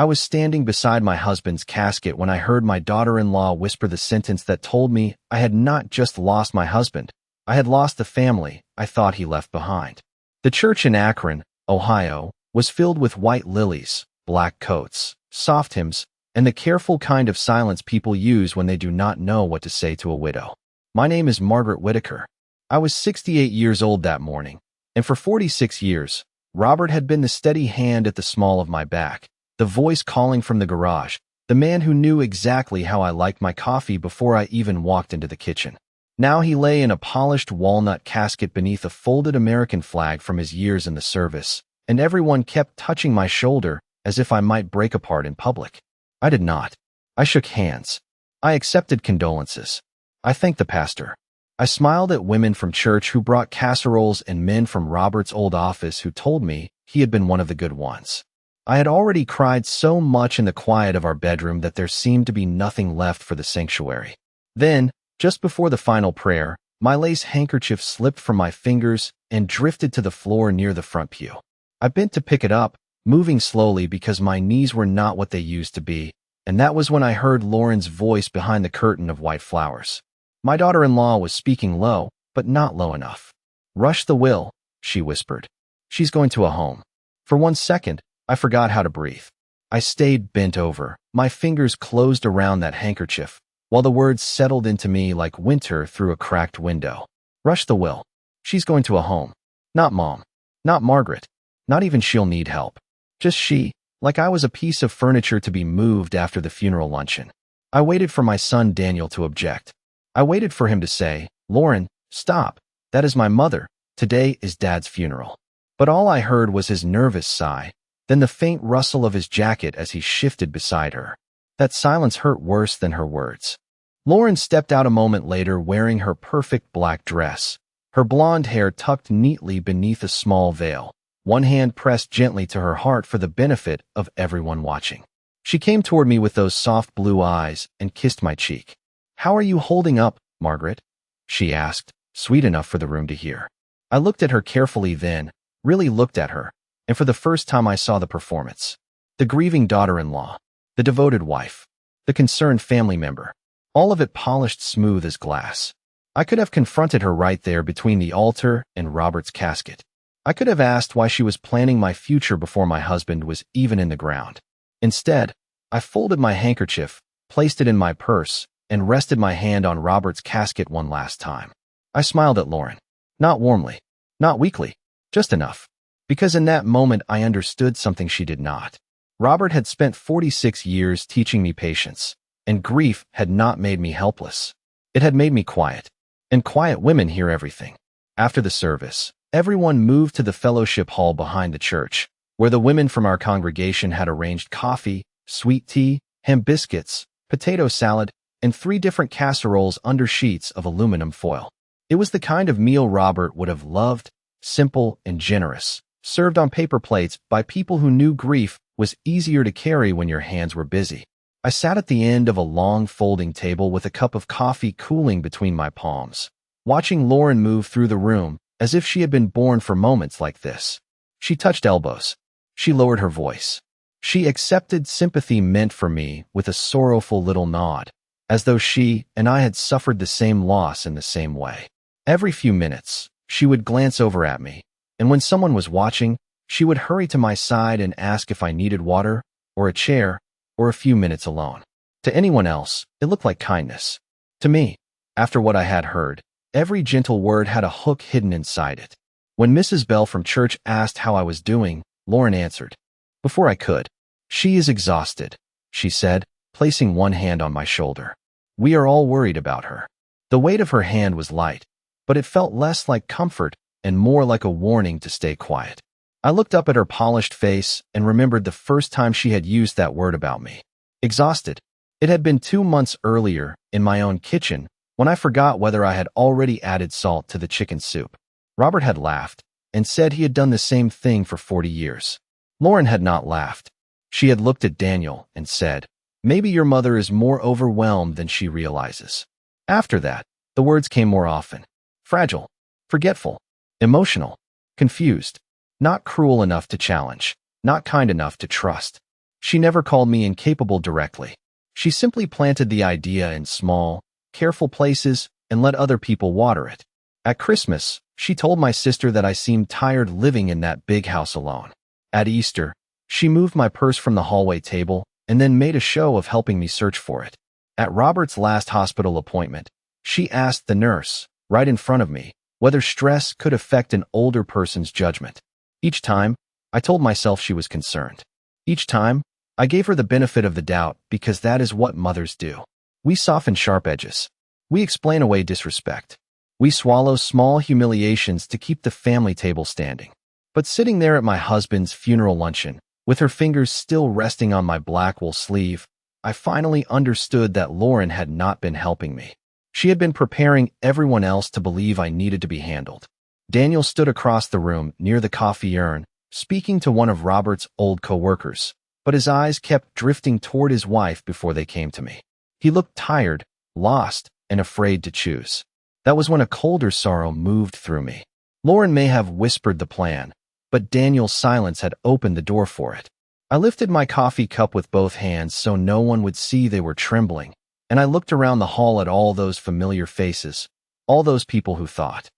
I was standing beside my husband's casket when I heard my daughter-in-law whisper the sentence that told me I had not just lost my husband, I had lost the family I thought he left behind. The church in Akron, Ohio, was filled with white lilies, black coats, soft hymns, and the careful kind of silence people use when they do not know what to say to a widow. My name is Margaret Whitaker. I was 68 years old that morning, and for 46 years, Robert had been the steady hand at the small of my back, the voice calling from the garage, the man who knew exactly how I liked my coffee before I even walked into the kitchen. Now he lay in a polished walnut casket beneath a folded American flag from his years in the service, and everyone kept touching my shoulder as if I might break apart in public. I did not. I shook hands. I accepted condolences. I thanked the pastor. I smiled at women from church who brought casseroles and men from Robert's old office who told me he had been one of the good ones. I had already cried so much in the quiet of our bedroom that there seemed to be nothing left for the sanctuary. Then, just before the final prayer, my lace handkerchief slipped from my fingers and drifted to the floor near the front pew. I bent to pick it up, moving slowly because my knees were not what they used to be, and that was when I heard Lauren's voice behind the curtain of white flowers. My daughter-in-law was speaking low, but not low enough. "Rush the will," she whispered. "She's going to a home." For 1 second, I forgot how to breathe. I stayed bent over, my fingers closed around that handkerchief, while the words settled into me like winter through a cracked window. Rush the will. She's going to a home. Not Mom. Not Margaret. Not even she'll need help. Just she, like I was a piece of furniture to be moved after the funeral luncheon. I waited for my son Daniel to object. I waited for him to say, "Lauren, stop. That is my mother. Today is Dad's funeral." But all I heard was his nervous sigh, then the faint rustle of his jacket as he shifted beside her. That silence hurt worse than her words. Lauren stepped out a moment later wearing her perfect black dress, her blonde hair tucked neatly beneath a small veil, one hand pressed gently to her heart for the benefit of everyone watching. She came toward me with those soft blue eyes and kissed my cheek. "How are you holding up, Margaret?" she asked, sweet enough for the room to hear. I looked at her carefully then, really looked at her, and for the first time I saw the performance. The grieving daughter-in-law, the devoted wife, the concerned family member, all of it polished smooth as glass. I could have confronted her right there between the altar and Robert's casket. I could have asked why she was planning my future before my husband was even in the ground. Instead, I folded my handkerchief, placed it in my purse, and rested my hand on Robert's casket one last time. I smiled at Lauren. Not warmly, not weakly, just enough. Because in that moment I understood something she did not. Robert had spent 46 years teaching me patience, and grief had not made me helpless. It had made me quiet, and quiet women hear everything. After the service, everyone moved to the fellowship hall behind the church, where the women from our congregation had arranged coffee, sweet tea, ham biscuits, potato salad, and 3 different casseroles under sheets of aluminum foil. It was the kind of meal Robert would have loved, simple and generous, served on paper plates by people who knew grief was easier to carry when your hands were busy. I sat at the end of a long folding table with a cup of coffee cooling between my palms, watching Lauren move through the room as if she had been born for moments like this. She touched elbows. She lowered her voice. She accepted sympathy meant for me with a sorrowful little nod, as though she and I had suffered the same loss in the same way. Every few minutes, she would glance over at me, and when someone was watching, she would hurry to my side and ask if I needed water, or a chair, or a few minutes alone. To anyone else, it looked like kindness. To me, after what I had heard, every gentle word had a hook hidden inside it. When Mrs. Bell from church asked how I was doing, Lauren answered. Before I could. "She is exhausted," she said, placing one hand on my shoulder. "We are all worried about her." The weight of her hand was light, but it felt less like comfort and more like a warning to stay quiet. I looked up at her polished face and remembered the first time she had used that word about me. Exhausted. It had been 2 months earlier, in my own kitchen, when I forgot whether I had already added salt to the chicken soup. Robert had laughed and said he had done the same thing for 40 years. Lauren had not laughed. She had looked at Daniel and said, "Maybe your mother is more overwhelmed than she realizes." After that, the words came more often. Fragile, forgetful, emotional, confused, not cruel enough to challenge, not kind enough to trust. She never called me incapable directly. She simply planted the idea in small, careful places and let other people water it. At Christmas, she told my sister that I seemed tired living in that big house alone. At Easter, she moved my purse from the hallway table and then made a show of helping me search for it. At Robert's last hospital appointment, she asked the nurse, right in front of me, whether stress could affect an older person's judgment. Each time, I told myself she was concerned. Each time, I gave her the benefit of the doubt because that is what mothers do. We soften sharp edges. We explain away disrespect. We swallow small humiliations to keep the family table standing. But sitting there at my husband's funeral luncheon, with her fingers still resting on my black wool sleeve, I finally understood that Lauren had not been helping me. She had been preparing everyone else to believe I needed to be handled. Daniel stood across the room near the coffee urn, speaking to one of Robert's old co-workers, but his eyes kept drifting toward his wife before they came to me. He looked tired, lost, and afraid to choose. That was when a colder sorrow moved through me. Lauren may have whispered the plan, but Daniel's silence had opened the door for it. I lifted my coffee cup with both hands so no one would see they were trembling, and I looked around the hall at all those familiar faces, all those people who thought.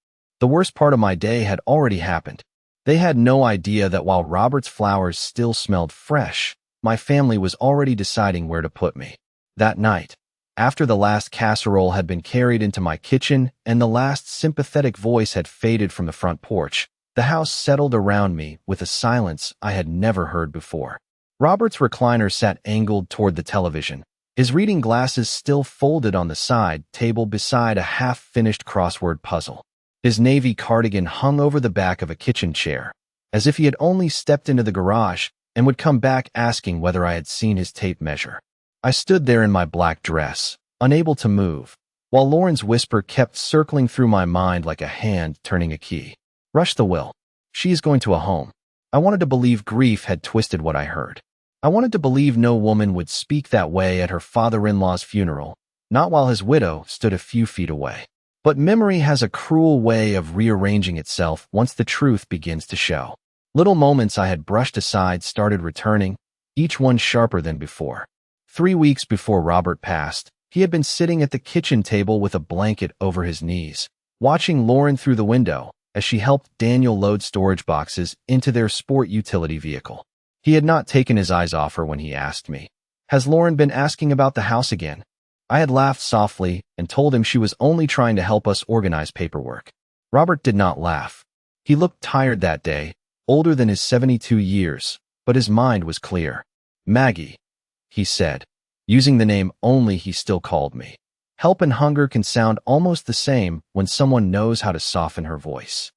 The worst part of my day had already happened. They had no idea that while Robert's flowers still smelled fresh, my family was already deciding where to put me. That night, after the last casserole had been carried into my kitchen and the last sympathetic voice had faded from the front porch, the house settled around me with a silence I had never heard before. Robert's recliner sat angled toward the television, his reading glasses still folded on the side table beside a half-finished crossword puzzle. His navy cardigan hung over the back of a kitchen chair, as if he had only stepped into the garage and would come back asking whether I had seen his tape measure. I stood there in my black dress, unable to move, while Lauren's whisper kept circling through my mind like a hand turning a key. Rush the will. She is going to a home. I wanted to believe grief had twisted what I heard. I wanted to believe no woman would speak that way at her father-in-law's funeral, not while his widow stood a few feet away. But memory has a cruel way of rearranging itself once the truth begins to show. Little moments I had brushed aside started returning, each one sharper than before. 3 weeks before Robert passed, he had been sitting at the kitchen table with a blanket over his knees, watching Lauren through the window as she helped Daniel load storage boxes into their sport utility vehicle. He had not taken his eyes off her when he asked me, "Has Lauren been asking about the house again?" I had laughed softly and told him she was only trying to help us organize paperwork. Robert did not laugh. He looked tired that day, older than his 72 years, but his mind was clear. "Maggie," he said, using the name only he still called me. Help and hunger can sound almost the same when someone knows how to soften her voice.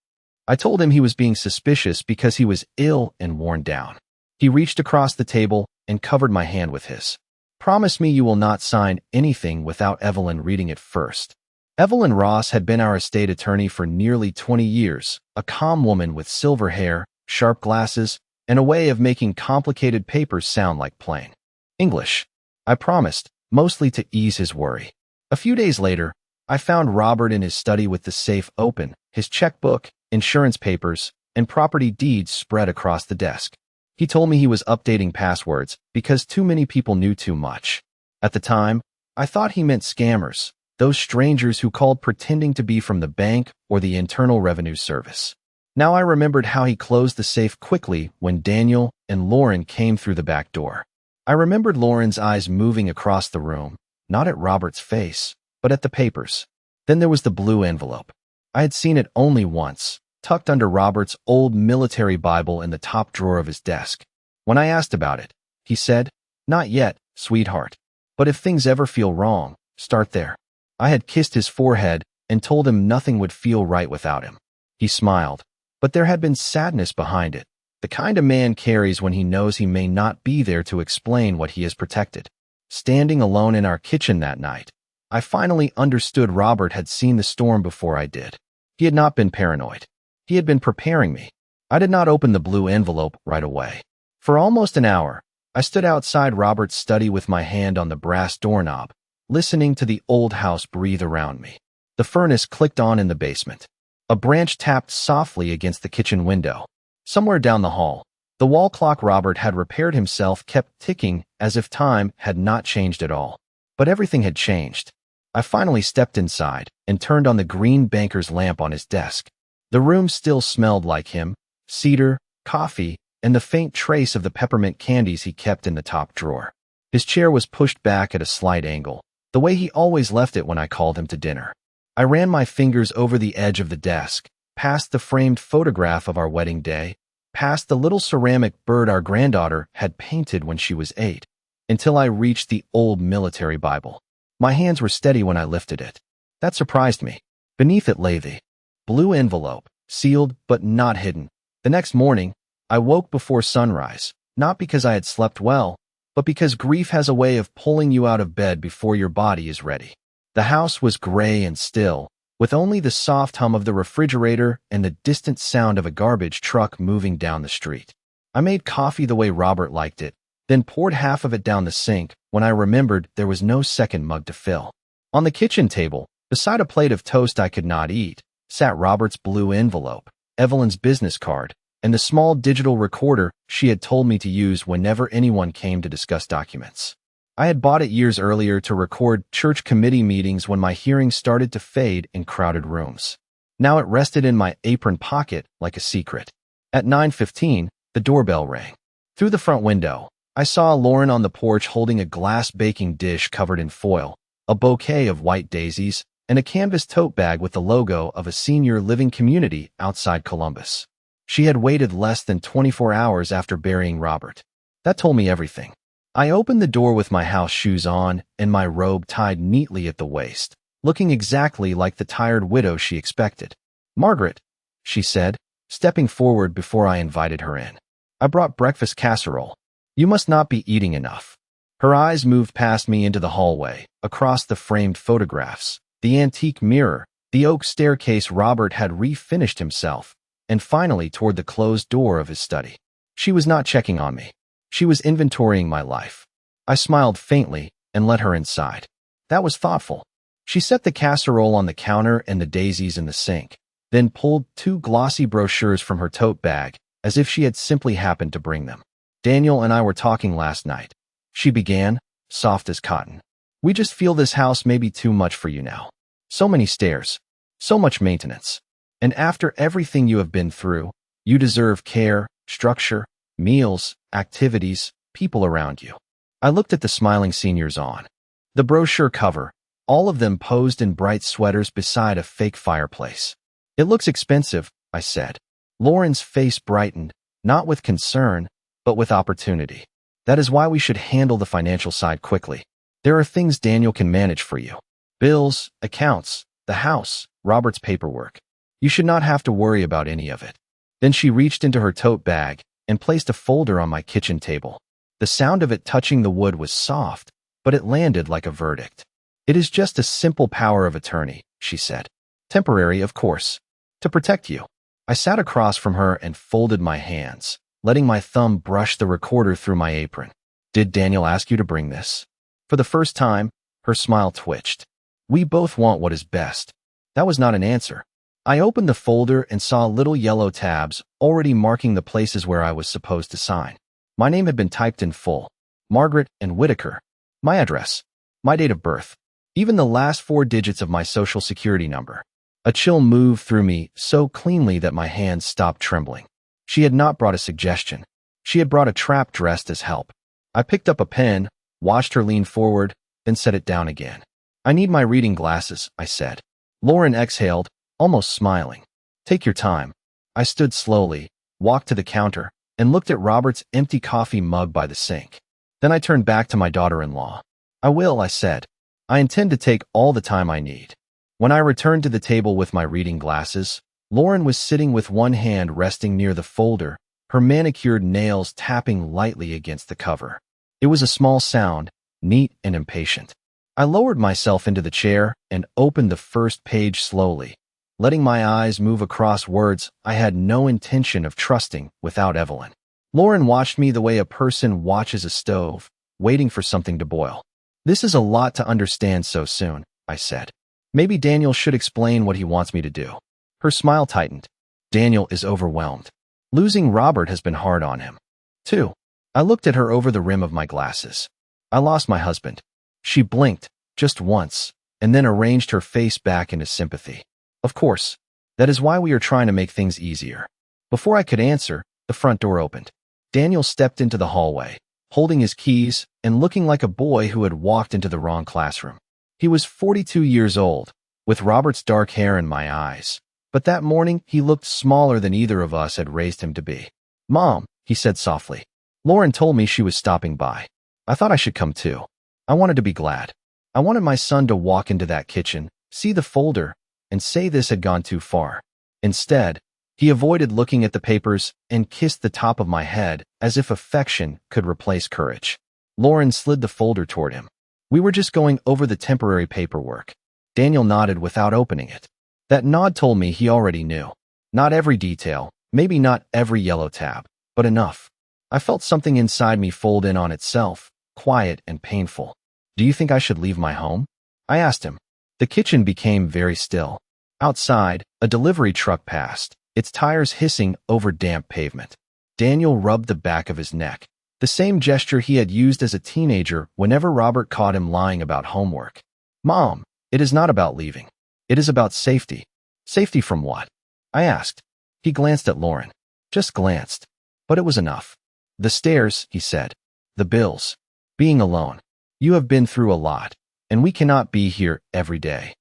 I told him he was being suspicious because he was ill and worn down. He reached across the table and covered my hand with his. "Promise me you will not sign anything without Evelyn reading it first." Evelyn Ross had been our estate attorney for nearly 20 years, a calm woman with silver hair, sharp glasses, and a way of making complicated papers sound like plain English. I promised, mostly to ease his worry. A few days later, I found Robert in his study with the safe open, his checkbook, insurance papers, and property deeds spread across the desk. He told me he was updating passwords because too many people knew too much. At the time, I thought he meant scammers, those strangers who called pretending to be from the bank or the Internal Revenue Service. Now I remembered how he closed the safe quickly when Daniel and Lauren came through the back door. I remembered Lauren's eyes moving across the room, not at Robert's face, but at the papers. Then there was the blue envelope. I had seen it only once, tucked under Robert's old military Bible in the top drawer of his desk. When I asked about it, he said, "Not yet, sweetheart. But if things ever feel wrong, start there." I had kissed his forehead and told him nothing would feel right without him. He smiled, but there had been sadness behind it, the kind a man carries when he knows he may not be there to explain what he has protected. Standing alone in our kitchen that night, I finally understood Robert had seen the storm before I did. He had not been paranoid. He had been preparing me. I did not open the blue envelope right away. For almost an hour, I stood outside Robert's study with my hand on the brass doorknob, listening to the old house breathe around me. The furnace clicked on in the basement. A branch tapped softly against the kitchen window. Somewhere down the hall, The wall clock Robert had repaired himself kept ticking as if time had not changed at all. But everything had changed. I finally stepped inside and turned on the green banker's lamp on his desk. The room still smelled like him, cedar, coffee, and the faint trace of the peppermint candies he kept in the top drawer. His chair was pushed back at a slight angle, the way he always left it when I called him to dinner. I ran my fingers over the edge of the desk, past the framed photograph of our wedding day, past the little ceramic bird our granddaughter had painted when she was 8, until I reached the old military Bible. My hands were steady when I lifted it. That surprised me. Beneath it lay the blue envelope, sealed but not hidden. The next morning, I woke before sunrise, not because I had slept well, but because grief has a way of pulling you out of bed before your body is ready. The house was gray and still, with only the soft hum of the refrigerator and the distant sound of a garbage truck moving down the street. I made coffee the way Robert liked it, then poured half of it down the sink when I remembered there was no second mug to fill. On the kitchen table, beside a plate of toast I could not eat, sat Robert's blue envelope, Evelyn's business card, and the small digital recorder she had told me to use whenever anyone came to discuss documents. I had bought it years earlier to record church committee meetings when my hearing started to fade in crowded rooms. Now it rested in my apron pocket like a secret. At 9:15, the doorbell rang. Through the front window, I saw Lauren on the porch holding a glass baking dish covered in foil, a bouquet of white daisies, and a canvas tote bag with the logo of a senior living community outside Columbus. She had waited less than 24 hours after burying Robert. That told me everything. I opened the door with my house shoes on and my robe tied neatly at the waist, looking exactly like the tired widow she expected. "Margaret," she said, stepping forward before I invited her in. "I brought breakfast casserole. You must not be eating enough." Her eyes moved past me into the hallway, across the framed photographs, the antique mirror, the oak staircase Robert had refinished himself, and finally toward the closed door of his study. She was not checking on me. She was inventorying my life. I smiled faintly and let her inside. That was thoughtful. She set the casserole on the counter and the daisies in the sink, then pulled 2 glossy brochures from her tote bag, as if she had simply happened to bring them. "Daniel and I were talking last night," she began, soft as cotton. "We just feel this house may be too much for you now. So many stairs, so much maintenance. And after everything you have been through, you deserve care, structure, meals, activities, people around you." I looked at the smiling seniors on the brochure cover, all of them posed in bright sweaters beside a fake fireplace. "It looks expensive," I said. Lauren's face brightened, not with concern, but with opportunity. "That is why we should handle the financial side quickly. There are things Daniel can manage for you. Bills, accounts, the house, Robert's paperwork. You should not have to worry about any of it." Then she reached into her tote bag and placed a folder on my kitchen table. The sound of it touching the wood was soft, but it landed like a verdict. "It is just a simple power of attorney," she said. "Temporary, of course. To protect you." I sat across from her and folded my hands, letting my thumb brush the recorder through my apron. "Did Daniel ask you to bring this?" For the first time, her smile twitched. "We both want what is best." That was not an answer. I opened the folder and saw little yellow tabs already marking the places where I was supposed to sign. My name had been typed in full. Margaret and Whitaker. My address. My date of birth. Even the last 4 digits of my social security number. A chill moved through me so cleanly that my hands stopped trembling. She had not brought a suggestion. She had brought a trap dressed as help. I picked up a pen, watched her lean forward, then set it down again. "I need my reading glasses," I said. Lauren exhaled, almost smiling. "Take your time." I stood slowly, walked to the counter, and looked at Robert's empty coffee mug by the sink. Then I turned back to my daughter-in-law. "I will," I said. "I intend to take all the time I need." When I returned to the table with my reading glasses, Lauren was sitting with one hand resting near the folder, her manicured nails tapping lightly against the cover. It was a small sound, neat and impatient. I lowered myself into the chair and opened the first page slowly, letting my eyes move across words I had no intention of trusting without Evelyn. Lauren watched me the way a person watches a stove, waiting for something to boil. "This is a lot to understand so soon," I said. "Maybe Daniel should explain what he wants me to do." Her smile tightened. "Daniel is overwhelmed. Losing Robert has been hard on him. 2. I looked at her over the rim of my glasses. I lost my husband. She blinked, just once, and then arranged her face back into sympathy. Of course. That is why we are trying to make things easier. Before I could answer, the front door opened. Daniel stepped into the hallway, holding his keys and looking like a boy who had walked into the wrong classroom. He was 42 years old, with Robert's dark hair and my eyes. But that morning, he looked smaller than either of us had raised him to be. "Mom," he said softly. "Lauren told me she was stopping by. I thought I should come too. I wanted to be glad. I wanted my son to walk into that kitchen, see the folder, and say this had gone too far. Instead, he avoided looking at the papers and kissed the top of my head as if affection could replace courage. Lauren slid the folder toward him. We were just going over the temporary paperwork. Daniel nodded without opening it. That nod told me he already knew. Not every detail, maybe not every yellow tab, but enough. I felt something inside me fold in on itself, quiet and painful. "Do you think I should leave my home?" I asked him. The kitchen became very still. Outside, a delivery truck passed, its tires hissing over damp pavement. Daniel rubbed the back of his neck, the same gesture he had used as a teenager whenever Robert caught him lying about homework. "Mom, it is not about leaving. It is about safety." "Safety from what?" I asked. He glanced at Lauren. Just glanced. But it was enough. "The stairs," he said. "The bills. Being alone. You have been through a lot, and we cannot be here every day."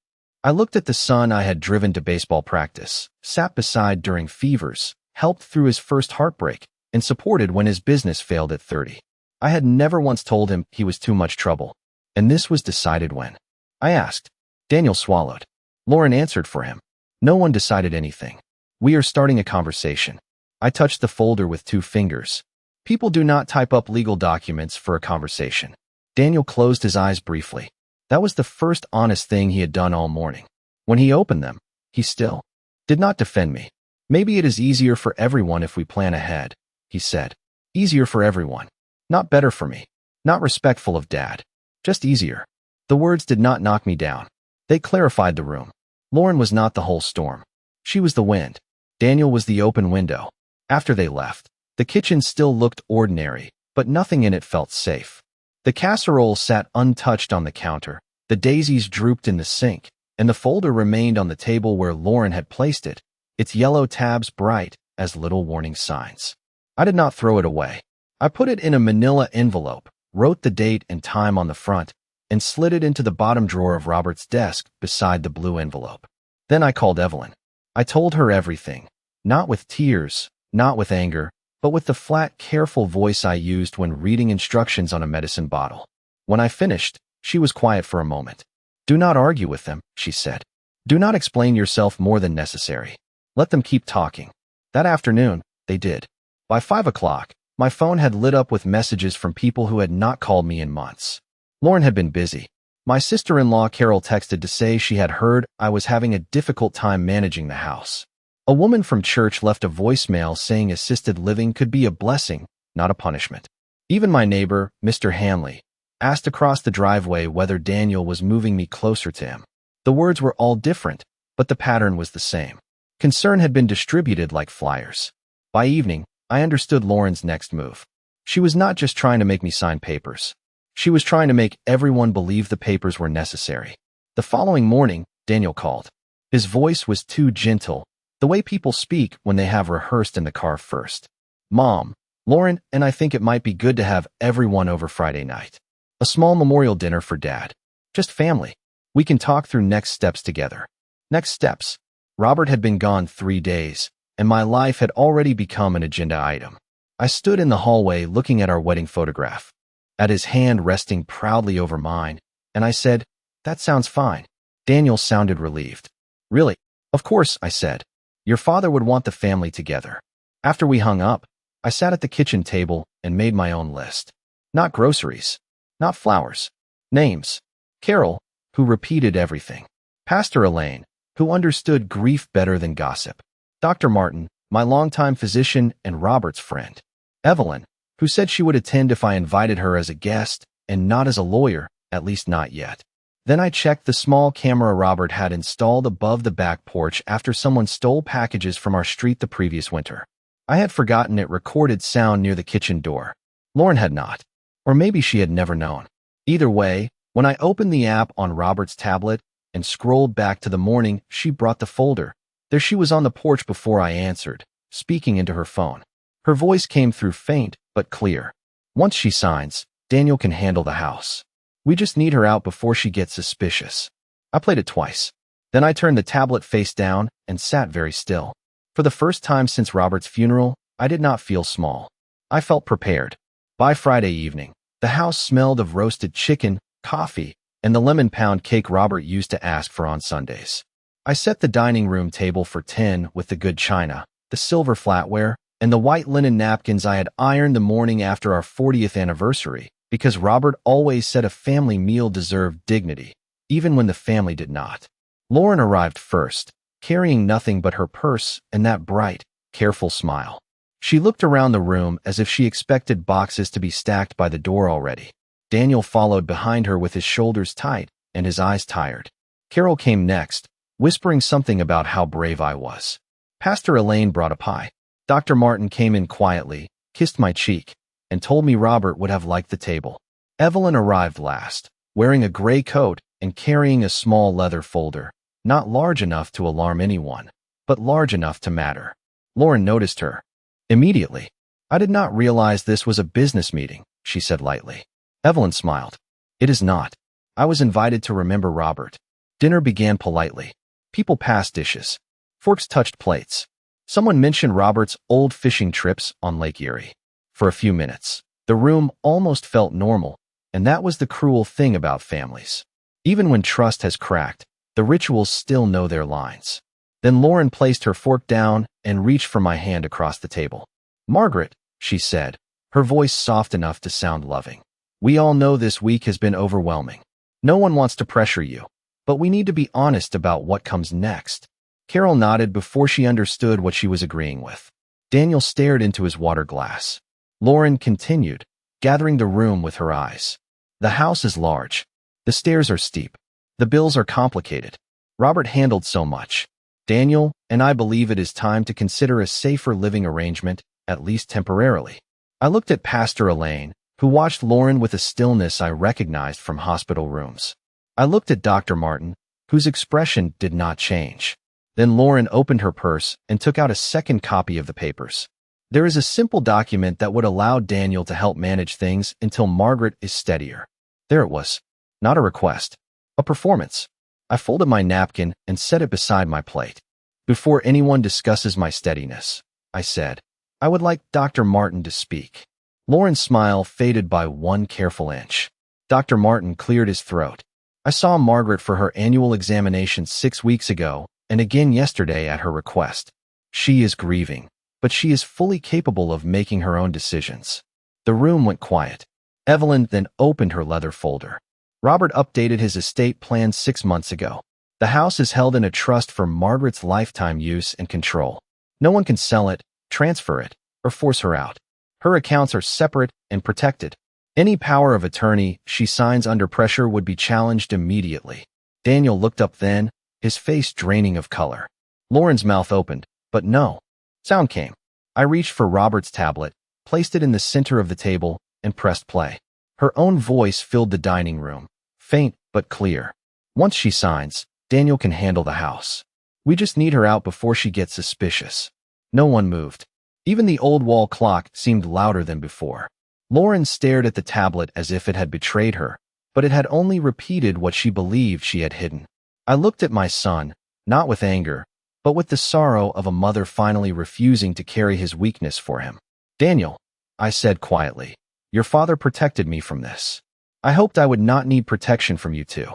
I looked at the son I had driven to baseball practice, sat beside during fevers, helped through his first heartbreak, and supported when his business failed at 30. I had never once told him he was too much trouble, and this was decided when. I asked. Daniel swallowed. Lauren answered for him. "No one decided anything. We are starting a conversation." I touched the folder with 2 fingers. People do not type up legal documents for a conversation. Daniel closed his eyes briefly. That was the first honest thing he had done all morning. When he opened them, he still did not defend me. "Maybe it is easier for everyone if we plan ahead," he said. "Easier for everyone. Not better for me. Not respectful of Dad. Just easier." The words did not knock me down. They clarified the room. Lauren was not the whole storm. She was the wind. Daniel was the open window. After they left, the kitchen still looked ordinary, but nothing in it felt safe. The casserole sat untouched on the counter, the daisies drooped in the sink, and the folder remained on the table where Lauren had placed it, its yellow tabs bright as little warning signs. I did not throw it away. I put it in a manila envelope, wrote the date and time on the front, and slid it into the bottom drawer of Robert's desk beside the blue envelope. Then I called Evelyn. I told her everything, not with tears, not with anger, but with the flat, careful voice I used when reading instructions on a medicine bottle. When I finished, she was quiet for a moment. "Do not argue with them," she said. "Do not explain yourself more than necessary. Let them keep talking." That afternoon, they did. By 5 o'clock, my phone had lit up with messages from people who had not called me in months. Lauren had been busy. My sister-in-law Carol texted to say she had heard I was having a difficult time managing the house. A woman from church left a voicemail saying assisted living could be a blessing, not a punishment. Even my neighbor, Mr. Hanley, asked across the driveway whether Daniel was moving me closer to him. The words were all different, but the pattern was the same. Concern had been distributed like flyers. By evening, I understood Lauren's next move. She was not just trying to make me sign papers. She was trying to make everyone believe the papers were necessary. The following morning, Daniel called. His voice was too gentle, the way people speak when they have rehearsed in the car first. "Mom, Lauren and I think it might be good to have everyone over Friday night. A small memorial dinner for Dad. Just family. We can talk through next steps together." Next steps. Robert had been gone 3 days, and my life had already become an agenda item. I stood in the hallway looking at our wedding photograph, at his hand resting proudly over mine, and I said, "That sounds fine." Daniel sounded relieved. "Really? Of course," I said. "Your father would want the family together." After we hung up, I sat at the kitchen table and made my own list. Not groceries. Not flowers. Names. Carol, who repeated everything. Pastor Elaine, who understood grief better than gossip. Dr. Martin, my longtime physician and Robert's friend. Evelyn, who said she would attend if I invited her as a guest and not as a lawyer, at least not yet. Then I checked the small camera Robert had installed above the back porch after someone stole packages from our street the previous winter. I had forgotten it recorded sound near the kitchen door. Lauren had not. Or maybe she had never known. Either way, when I opened the app on Robert's tablet and scrolled back to the morning she brought the folder, there she was on the porch before I answered, speaking into her phone. Her voice came through faint but clear. Once she signs, Daniel can handle the house. We just need her out before she gets suspicious. I played it twice. Then I turned the tablet face down and sat very still. For the first time since Robert's funeral, I did not feel small. I felt prepared. By Friday evening, the house smelled of roasted chicken, coffee, and the lemon pound cake Robert used to ask for on Sundays. I set the dining room table for 10 with the good china, the silver flatware, and the white linen napkins I had ironed the morning after our 40th anniversary, because Robert always said a family meal deserved dignity, even when the family did not. Lauren arrived first, carrying nothing but her purse and that bright, careful smile. She looked around the room as if she expected boxes to be stacked by the door already. Daniel followed behind her with his shoulders tight and his eyes tired. Carol came next, whispering something about how brave I was. Pastor Elaine brought a pie. Dr. Martin came in quietly, kissed my cheek, and told me Robert would have liked the table. Evelyn arrived last, wearing a gray coat and carrying a small leather folder, not large enough to alarm anyone, but large enough to matter. Lauren noticed her. Immediately. I did not realize this was a business meeting, she said lightly. Evelyn smiled. It is not. I was invited to remember Robert. Dinner began politely. People passed dishes. Forks touched plates. Someone mentioned Robert's old fishing trips on Lake Erie. For a few minutes, the room almost felt normal, and that was the cruel thing about families. Even when trust has cracked, the rituals still know their lines. Then Lauren placed her fork down and reached for my hand across the table. Margaret, she said, her voice soft enough to sound loving. We all know this week has been overwhelming. No one wants to pressure you, but we need to be honest about what comes next. Carol nodded before she understood what she was agreeing with. Daniel stared into his water glass. Lauren continued, gathering the room with her eyes. The house is large. The stairs are steep. The bills are complicated. Robert handled so much. Daniel and I believe it is time to consider a safer living arrangement, at least temporarily. I looked at Pastor Elaine, who watched Lauren with a stillness I recognized from hospital rooms. I looked at Dr. Martin, whose expression did not change. Then Lauren opened her purse and took out a second copy of the papers. There is a simple document that would allow Daniel to help manage things until Margaret is steadier. There it was. Not a request. A performance. I folded my napkin and set it beside my plate. Before anyone discusses my steadiness, I said, I would like Dr. Martin to speak. Lauren's smile faded by one careful inch. Dr. Martin cleared his throat. I saw Margaret for her annual examination 6 weeks ago and again yesterday at her request. She is grieving, but she is fully capable of making her own decisions. The room went quiet. Evelyn then opened her leather folder. Robert updated his estate plan 6 months ago. The house is held in a trust for Margaret's lifetime use and control. No one can sell it, transfer it, or force her out. Her accounts are separate and protected. Any power of attorney she signs under pressure would be challenged immediately. Daniel looked up then, his face draining of color. Lauren's mouth opened, but no sound came. I reached for Robert's tablet, placed it in the center of the table, and pressed play. Her own voice filled the dining room, faint but clear. Once she signs, Daniel can handle the house. We just need her out before she gets suspicious. No one moved. Even the old wall clock seemed louder than before. Lauren stared at the tablet as if it had betrayed her, but it had only repeated what she believed she had hidden. I looked at my son, not with anger, but with the sorrow of a mother finally refusing to carry his weakness for him. Daniel, I said quietly, your father protected me from this. I hoped I would not need protection from you too.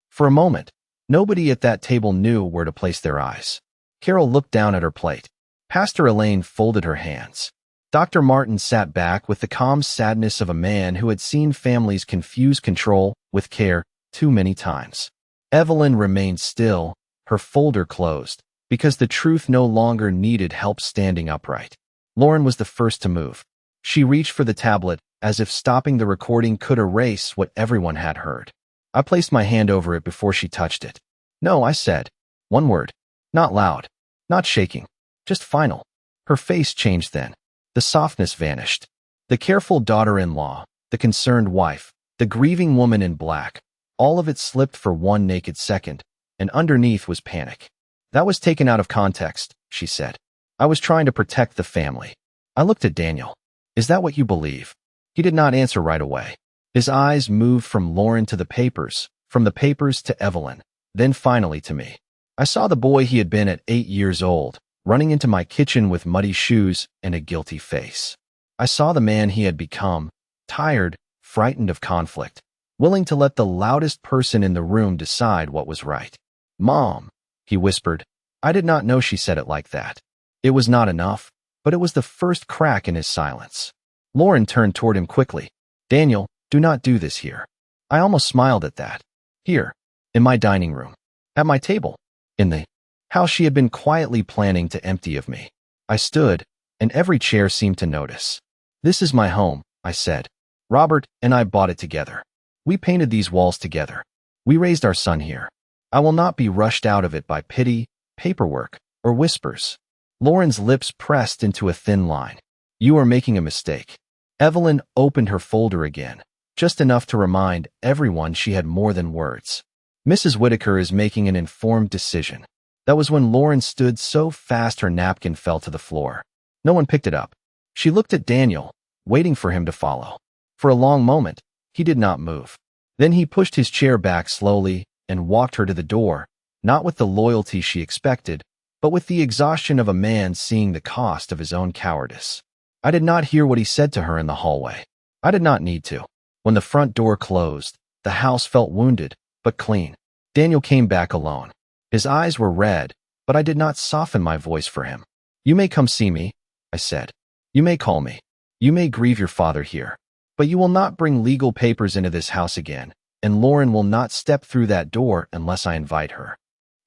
For a moment, nobody at that table knew where to place their eyes. Carol looked down at her plate. Pastor Elaine folded her hands. Dr. Martin sat back with the calm sadness of a man who had seen families confuse control with care too many times. Evelyn remained still, her folder closed, because the truth no longer needed help standing upright. Lauren was the first to move. She reached for the tablet, as if stopping the recording could erase what everyone had heard. I placed my hand over it before she touched it. No, I said. One word. Not loud. Not shaking. Just final. Her face changed then. The softness vanished. The careful daughter-in-law, the concerned wife, the grieving woman in black, all of it slipped for one naked second, and underneath was panic. "That was taken out of context," she said. "I was trying to protect the family." I looked at Daniel. "Is that what you believe?" He did not answer right away. His eyes moved from Lauren to the papers, from the papers to Evelyn, then finally to me. I saw the boy he had been at 8 years old, running into my kitchen with muddy shoes and a guilty face. I saw the man he had become, tired, frightened of conflict, willing to let the loudest person in the room decide what was right. "Mom," he whispered. I did not know she said it like that. It was not enough, but it was the first crack in his silence. Lauren turned toward him quickly. "Daniel, do not do this here." I almost smiled at that. Here, in my dining room, at my table, in the house she had been quietly planning to empty of me. I stood, and every chair seemed to notice. "This is my home," I said. "Robert and I bought it together. We painted these walls together. We raised our son here. I will not be rushed out of it by pity, paperwork, or whispers." Lauren's lips pressed into a thin line. "You are making a mistake." Evelyn opened her folder again, just enough to remind everyone she had more than words. "Mrs. Whitaker is making an informed decision." That was when Lauren stood so fast her napkin fell to the floor. No one picked it up. She looked at Daniel, waiting for him to follow. For a long moment, he did not move. Then he pushed his chair back slowly and walked her to the door, not with the loyalty she expected, but with the exhaustion of a man seeing the cost of his own cowardice. I did not hear what he said to her in the hallway. I did not need to. When the front door closed, the house felt wounded, but clean. Daniel came back alone. His eyes were red, but I did not soften my voice for him. "You may come see me," I said. "You may call me. You may grieve your father here. But you will not bring legal papers into this house again, and Lauren will not step through that door unless I invite her."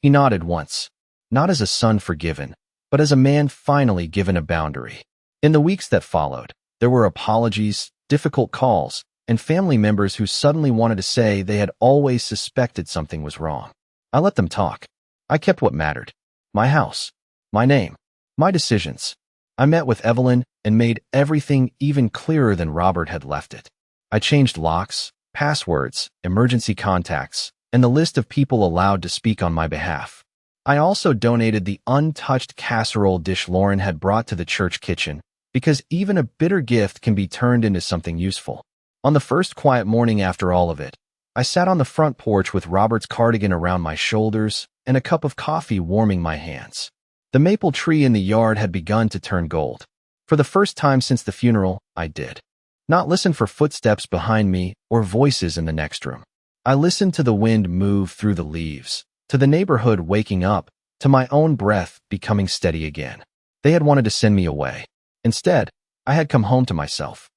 He nodded once, not as a son forgiven, but as a man finally given a boundary. In the weeks that followed, there were apologies, difficult calls, and family members who suddenly wanted to say they had always suspected something was wrong. I let them talk. I kept what mattered. My house, my name, my decisions. I met with Evelyn and made everything even clearer than Robert had left it. I changed locks, passwords, emergency contacts, and the list of people allowed to speak on my behalf. I also donated the untouched casserole dish Lauren had brought to the church kitchen, because even a bitter gift can be turned into something useful. On the first quiet morning after all of it, I sat on the front porch with Robert's cardigan around my shoulders and a cup of coffee warming my hands. The maple tree in the yard had begun to turn gold. For the first time since the funeral, I did not listen for footsteps behind me or voices in the next room. I listened to the wind move through the leaves, to the neighborhood waking up, to my own breath becoming steady again. They had wanted to send me away. Instead, I had come home to myself.